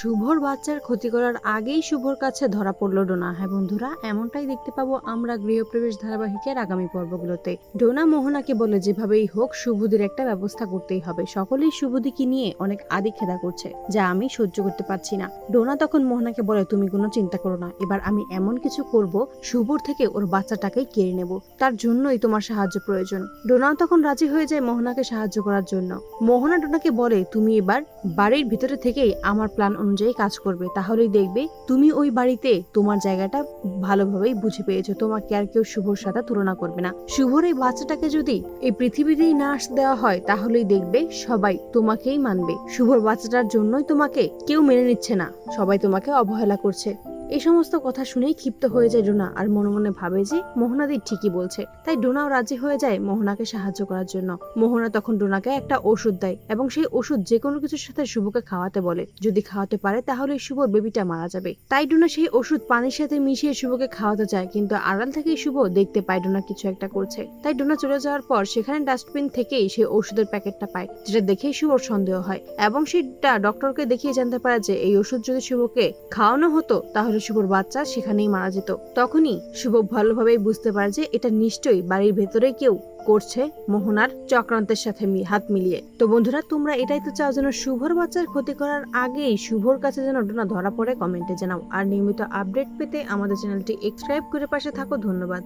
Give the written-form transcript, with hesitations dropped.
শুভর বাচ্চার ক্ষতি করার আগেই শুভর কাছে ধরা পড়ল ডোনা। হ্যাঁ বন্ধুরা, এমনটাই দেখতে পাবো আমরা গৃহপ্রবেশ ধারাবাহিকের আগামী পর্বগুলোতে। ডোনা মোহনাকে বলে যেভাবেই হোক শুভদের একটা ব্যবস্থা করতেই হবে। সকলেই শুভদিকে নিয়ে অনেক আদিক্ষেতা করছে, যা আমি সহ্য করতে পারছি না। ডোনা তখন মোহনাকে বলে, তুমি কোনো চিন্তা করো না, এবার আমি এমন কিছু করব শুভর থেকে ওর বাচ্চাটাকেই কেড়ে নেব, তার জন্যই তোমার সাহায্য প্রয়োজন। ডোনাও তখন রাজি হয়ে যায় মোহনাকে সাহায্য করার জন্য। মোহনা ডোনাকে বলে, তুমি এবার বাড়ির ভিতরে থেকেই আমার প্ল্যান অনুযায়ী কাজ করবে, তাহলেই দেখবে তুমি ওই বাড়িতে তোমার জায়গাটা ভালোভাবেই বুঝে পেয়েছো। তোমাকে আর কেউ শুভর সাথে তুলনা করবে না। শুভর এই বাচ্চাটাকে যদি এই পৃথিবীতেই না আসতে দেওয়া হয়, তাহলেই দেখবে সবাই তোমাকেই মানবে। শুভর বাচ্চাটার জন্যই তোমাকে কেউ মেনে নিচ্ছে না, সবাই তোমাকে অবহেলা করছে। এই সমস্ত কথা শুনেই ক্ষিপ্ত হয়ে যায় ডোনা, আর মনে মনে ভাবে যে মোহনাদি ঠিকই বলছে। তাই ডোনাও রাজি হয়ে যায় মোহনাকে সাহায্য করার জন্য। মোহনা তখন ডোনাকে একটা ওষুধ দেয় এবং সেই ওষুধ যে কোনো কিছুর সাথে শুভকে খাওয়াতে বলে। যদি খাওয়াতে পারে তাহলে শুভর বেবিটা মারা যাবে। তাই ডোনা সেই ওষুধ পানির সাথে মিশিয়ে শুভকে খাওয়াতে চায়, কিন্তু আড়াল থেকেই শুভ দেখতে পায় ডোনা কিছু একটা করছে। তাই ডোনা চলে যাওয়ার পর সেখানে ডাস্টবিন থেকেই সেই ওষুধের প্যাকেটটা পায়, যেটা দেখেই শুভর সন্দেহ হয় এবং সেটা ডক্টরকে দেখিয়ে জানতে পারে যে এই ওষুধ যদি শুভকে খাওয়ানো হতো তাহলে শুভর বাচ্চা সেখানেই মারা যেত। তখনই শুভ ভালোভাবেই বুঝতে পারে যে এটা নিশ্চয়ই বাড়ির ভেতরে কেউ করছে মোহনার চক্রান্তের সাথে হাত মিলিয়ে। তো বন্ধুরা, তোমরা এটাই তো চাও যেন শুভর বাচ্চার ক্ষতি করার আগেই শুভর কাছে যেন ডোনা ধরা পড়ে। কমেন্টে জানাও। আর নিয়মিত আপডেট পেতে আমাদের চ্যানেলটি সাবস্ক্রাইব করে পাশে থাকো। ধন্যবাদ।